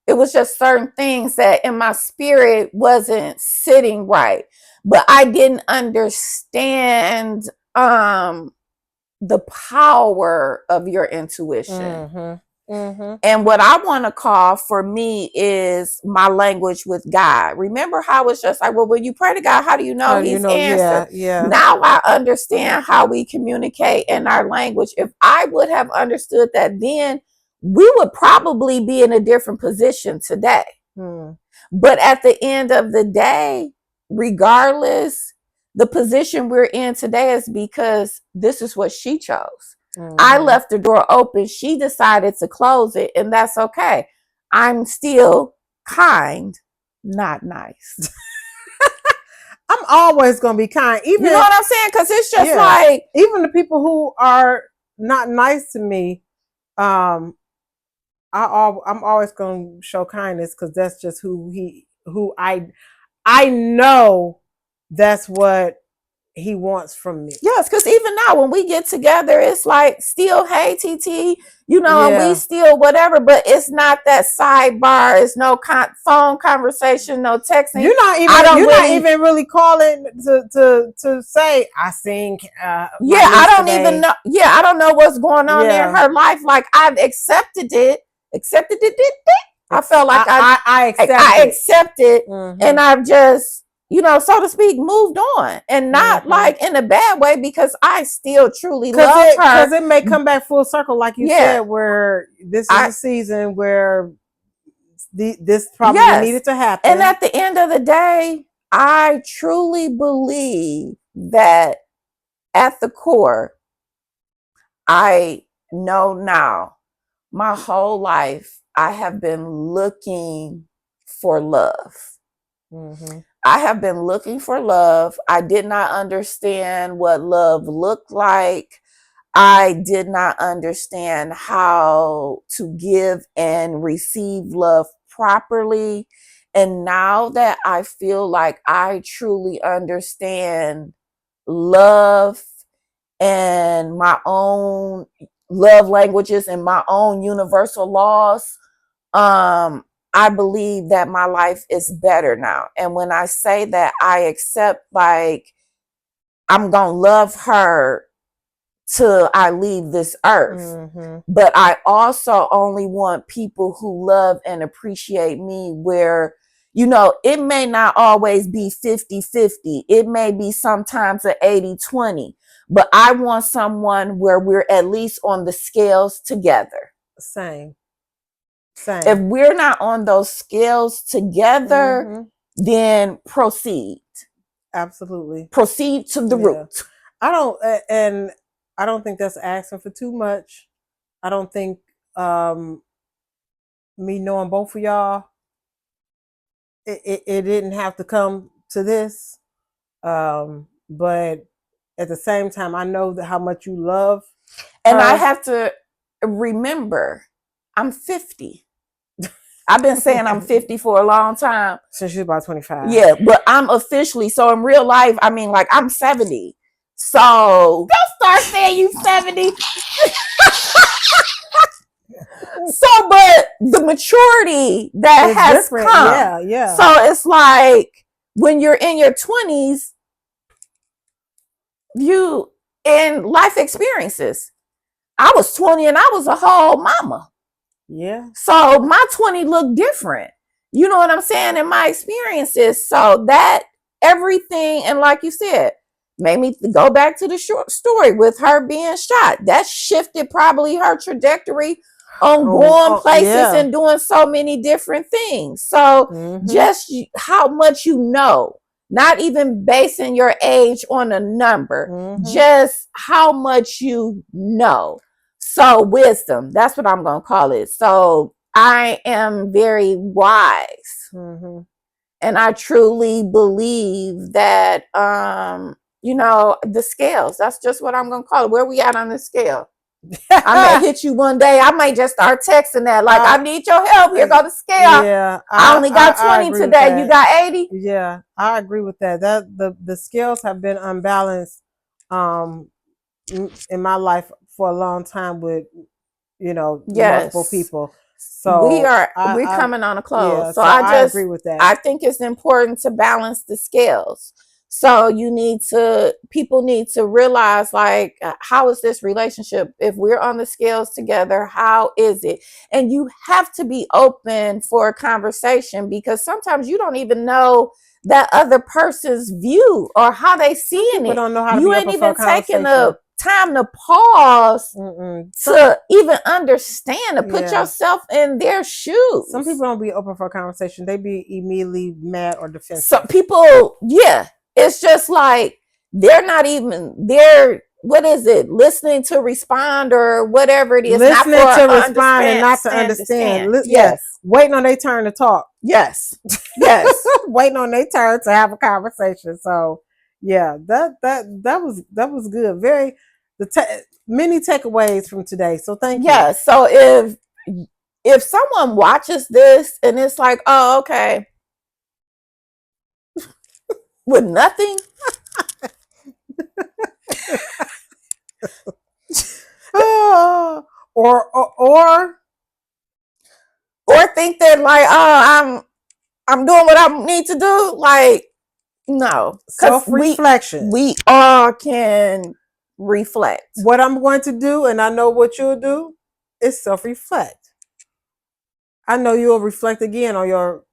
It was just certain things that in my spirit wasn't sitting right, but I didn't understand the power of your intuition. And what I want to call for me is my language with God. Remember how it's just like, well, when you pray to God, how do you know he's answered? Yeah. Now I understand how we communicate in our language. If I would have understood that then, we would probably be in a different position today. But at the end of the day, regardless, the position we're in today is because this is what she chose. I left the door open. She decided to close it, and that's okay. I'm still kind, not nice. I'm always going to be kind. Even, you know what I'm saying? Because it's just like, even the people who are not nice to me, I'm always going to show kindness because that's just who I know that's what he wants from me. Yes, because even now when we get together, it's like still, hey, TT, and we still whatever, but it's not that sidebar. It's no phone conversation, no texting. You're not even really calling to say I sing. I don't today. Even know. Yeah, I don't know what's going on in her life. Like I've accepted it. I felt like I accepted, and I've just, so to speak, moved on, and not like in a bad way, because I still truly love her. Because it may come back full circle, like you said, where this is a season where this probably needed to happen. And at the end of the day, I truly believe that at the core, I know now, my whole life, I have been looking for love. I have been looking for love. I did not understand what love looked like. I did not understand how to give and receive love properly. And now that I feel like I truly understand love and my own love languages and my own universal laws, I believe that my life is better now. And when I say that, I accept, like, I'm going to love her till I leave this earth. But I also only want people who love and appreciate me where, it may not always be 50-50. It may be sometimes an 80-20. But I want someone where we're at least on the scales together. Same. If we're not on those scales together, then proceed. Absolutely. Proceed to the root. I don't think that's asking for too much. I don't think me knowing both of y'all, it didn't have to come to this. But at the same time, I know how much you love and her. I have to remember, I'm 50. I've been saying I'm 50 for a long time. Since you're about 25. Yeah, but I'm officially, so in real life, I mean, like, I'm 70. So don't start saying you 70. So, but the maturity that it's has different. Come. Yeah. So it's like when you're in your 20s, you in life experiences. I was 20 and I was a whole mama. Yeah. So my 20 looked different. You know what I'm saying? In my experiences. So that everything, and like you said, made me go back to the short story with her being shot. That shifted probably her trajectory on going places and doing so many different things. So just how much not even basing your age on a number, just how much you know. So wisdom, that's what I'm going to call it. So I am very wise. And I truly believe that, you know, the scales, that's just what I'm going to call it. Where we at on the scale? I may hit you one day. I might just start texting that, like, I need your help. Here go the scale. Yeah, I only got 20 today. You got 80. Yeah, I agree with that. The scales have been unbalanced in my life for a long time with, you know, multiple people. So we're coming on a close. Yeah, so I agree with that. I think it's important to balance the scales. So people need to realize, like, how is this relationship? If we're on the scales together, how is it? And you have to be open for a conversation, because sometimes you don't even know that other person's view or how they seeing it. Don't know how to you be ain't open even for a taking the time to pause to even understand, to put yourself in their shoes. Some people don't be open for a conversation. They be immediately mad or defensive. Some people, it's just like they're not even there. What is it? Listening to respond or whatever it is. Listening to respond and not to understand. Yes. Waiting on their turn to talk. Yes. Waiting on their turn to have a conversation. So yeah, that was good. Very many takeaways from today. So thank you. Yeah. So if someone watches this and it's like, oh, okay, with nothing. or think that, like, oh, I'm doing what I need to do. Like, no. Self-reflection. We all can reflect. What I'm going to do, and I know what you'll do, is self-reflect. I know you'll reflect again on your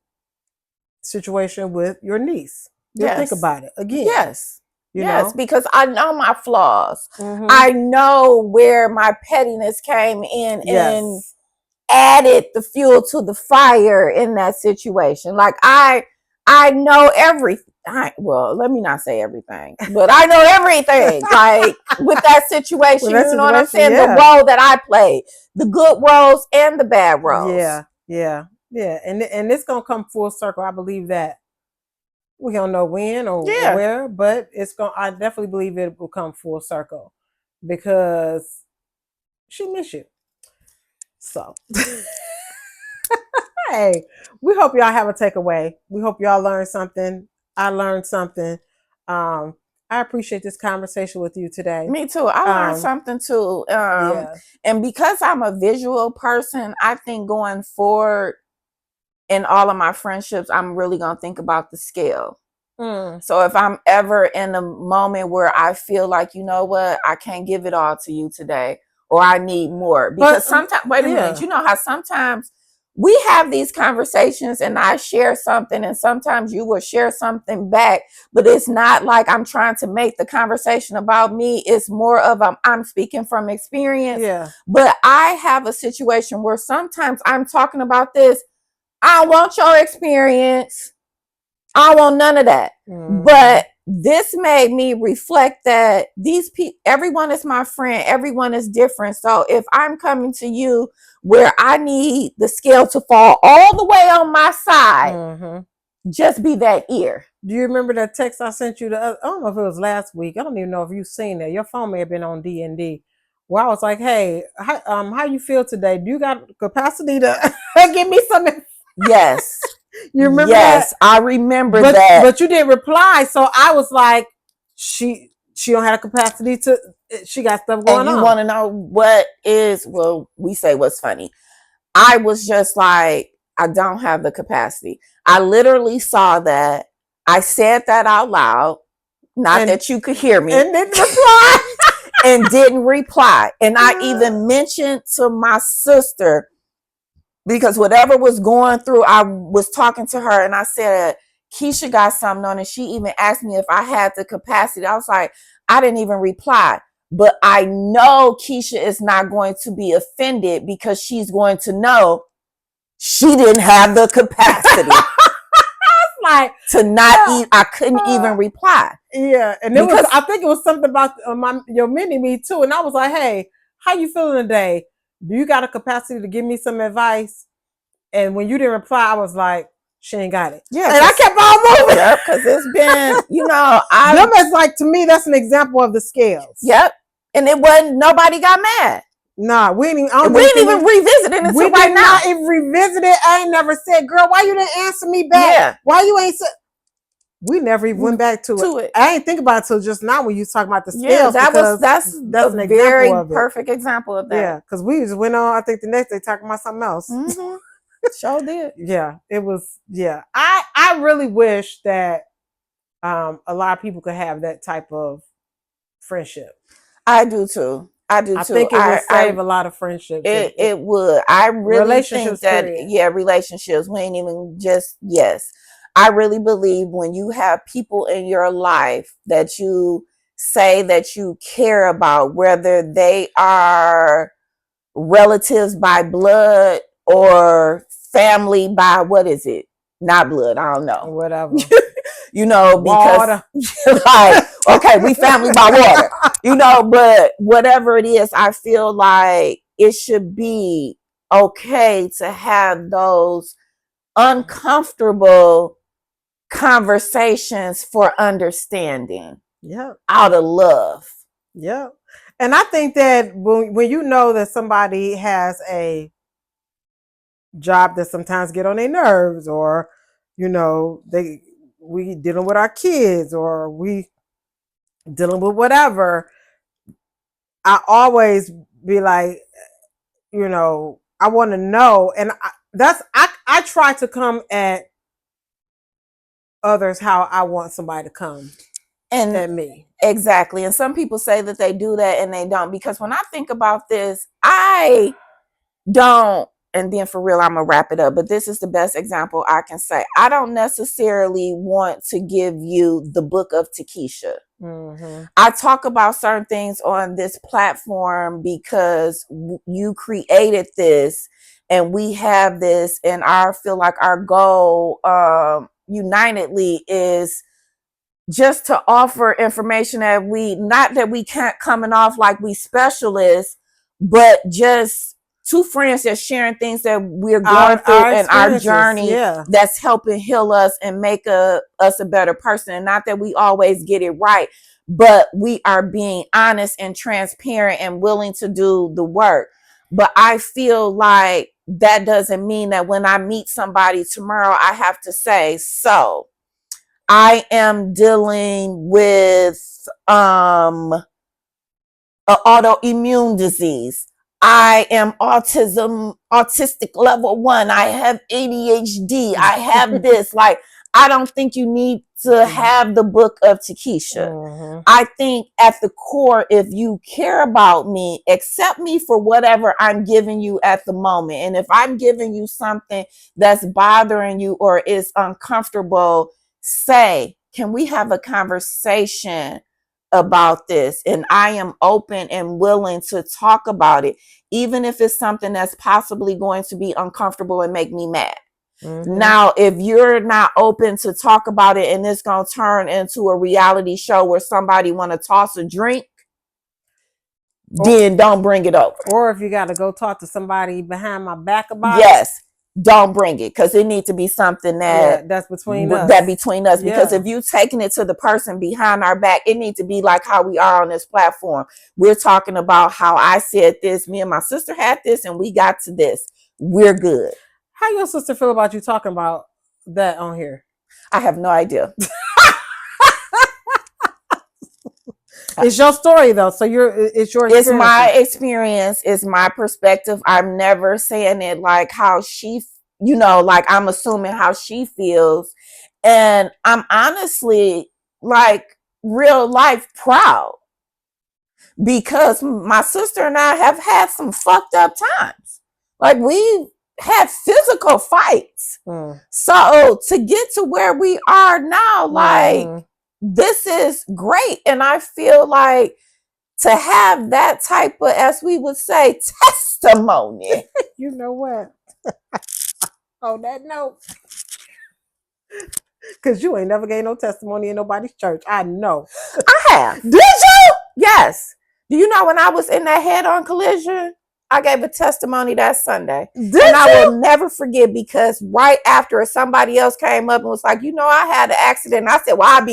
situation with your niece. You'll think about it again. Yes. You know? Because I know my flaws. I know where my pettiness came in and added the fuel to the fire in that situation. Like, I know everything. Well, let me not say everything, but I know everything. Like, with that situation, you know what I'm saying? The role that I played, the good roles and the bad roles. Yeah. And it's gonna come full circle. I believe that. We don't know when or where, but I definitely believe it will come full circle, because she miss you. So hey, we hope y'all have a takeaway. We hope y'all learned something. I learned something. I appreciate this conversation with you today. Me too. I learned something too. And because I'm a visual person, I think going forward in all of my friendships, I'm really going to think about the scale. So if I'm ever in a moment where I feel like, you know what, I can't give it all to you today, or I need more, because sometimes, wait a minute, you know how sometimes we have these conversations and I share something and sometimes you will share something back, but it's not like I'm trying to make the conversation about me. It's more of I'm speaking from experience. But I have a situation where sometimes I'm talking about this. I don't want your experience. I don't want none of that. But this made me reflect that these people, everyone is my friend. Everyone is different. So if I'm coming to you where I need the scale to fall all the way on my side, just be that ear. Do you remember that text I sent you? I don't know if it was last week. I don't even know if you've seen that. Your phone may have been on D&D. Well, I was like, hey, how you feel today? Do you got capacity to give me some? Yes. You remember that? I remember that. But you didn't reply. So I was like, she don't have the capacity to, she got stuff going on. And you want to know what is, well, we say what's funny. I was just like, I don't have the capacity. I literally saw that. I said that out loud. Not that you could hear me. And didn't reply. And didn't reply. And I even mentioned to my sister, because whatever was going through, I was talking to her and I said, Keisha got something on, and she even asked me if I had the capacity. I was like, I didn't even reply. But I know Keisha is not going to be offended, because she's going to know she didn't have the capacity. like to not I couldn't even reply. Yeah, and it was. I think it was something about your mini me too. And I was like, "Hey, how you feeling today? Do you got a capacity to give me some advice?" And when you didn't reply, I was like, "She ain't got it." Yeah, and I kept on moving. Yep, because it's been, them is like, to me, that's an example of the scales. Yep, and it wasn't. Nobody got mad. Nah, we ain't even revisit it until right now. Not even revisit it. I ain't never said, "Girl, why you didn't answer me back? Yeah. Why you ain't?" We never even went back to it. I ain't think about it until just now when you talk about the scales. Yeah, that's a very perfect example of that. Yeah, because we just went on. I think the next day talking about something else. Mm-hmm. Sure did. Yeah, it was. Yeah, I really wish that a lot of people could have that type of friendship. I do too. I think it would save a lot of friendships. It would. I really think that relationships. We ain't even just I really believe when you have people in your life that you say that you care about, whether they are relatives by blood or family by not blood, I don't know, whatever. Because like, okay, we family by water, but whatever it is, I feel like it should be okay to have those uncomfortable conversations for understanding. Yeah. Out of love. Yeah. And I think that when you know that somebody has a job that sometimes get on their nerves, or we dealing with our kids, or we dealing with whatever, I always be like, I want to know. And I try to come at others how I want somebody to come at me. Exactly. And some people say that they do that and they don't, because when I think about this, I don't, and then for real, I'm gonna wrap it up, but this is the best example I can say. I don't necessarily want to give you the book of Takesha. Mm-hmm. I talk about certain things on this platform because you created this and we have this, and I feel like our goal unitedly is just to offer information that not that we can't coming off like we specialists, but just two friends that's sharing things that we're going through in our journey that's helping heal us and make us a better person. And not that we always get it right, but we are being honest and transparent and willing to do the work. But I feel like that doesn't mean that when I meet somebody tomorrow, I have to say, so I am dealing with an autoimmune disease. I am autistic level 1. I have ADHD. I have this. Like, I don't think you need to have the book of Takesha. Mm-hmm. I think at the core, if you care about me, accept me for whatever I'm giving you at the moment. And if I'm giving you something that's bothering you or is uncomfortable, say, can we have a conversation about this? And I am open and willing to talk about it, even if it's something that's possibly going to be uncomfortable and make me mad. Mm-hmm. Now, if you're not open to talk about it and it's going to turn into a reality show where somebody want to toss a drink, then don't bring it over. Or if you got to go talk to somebody behind my back about it, don't bring it, because it needs to be something that's between us. Because if you taking it to the person behind our back, it needs to be like how we are on this platform. We're talking about how I said this, me and my sister had this, and we got to this. We're good. How your sister feel about you talking about that on here? I have no idea. It's your story though, so it's your experience. It's my experience, it's my perspective. I'm never saying it like how she, like I'm assuming how she feels. And I'm honestly, like, real life proud, because my sister and I have had some fucked up times. Like, we had physical fights. So to get to where we are now, like, this is great. And I feel like to have that type of, as we would say, testimony. You know what? On that note, Because you ain't never gave no testimony in nobody's church. I know. I have. Did you? Yes. Do you know when I was in that head-on collision, I gave a testimony that Sunday. Did and you? I will never forget, because right after somebody else came up and was like, I had an accident. And I said, well,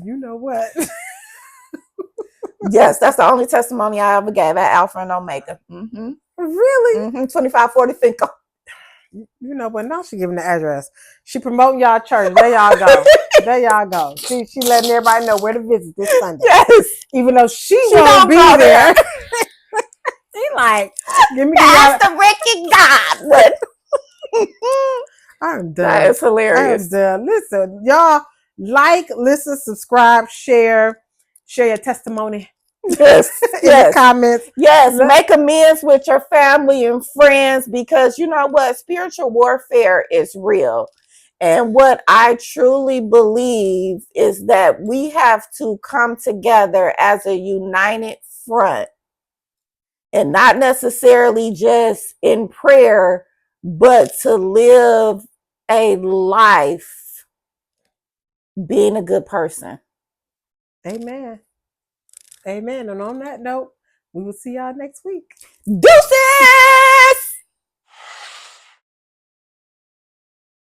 You know what? Yes, that's the only testimony I ever gave at Alpha and Omega. Mm-hmm. Really? Mm-hmm. 2540 Finco. You know what? Now she giving the address. She promoting y'all church. There y'all go. There y'all go. She letting everybody know where to visit this Sunday. Yes. Even though she won't be there. She like, give me Pastor Ricky Godwin. I'm done. That is hilarious. I'm done. Listen, y'all, listen, subscribe, share your testimony. Yes. In the comments. Yes. Make amends with your family and friends, because you know what? Spiritual warfare is real. And what I truly believe is that we have to come together as a united front, and not necessarily just in prayer, but to live a life being a good person. Amen. Amen. And on that note, we will see y'all next week. Deuces!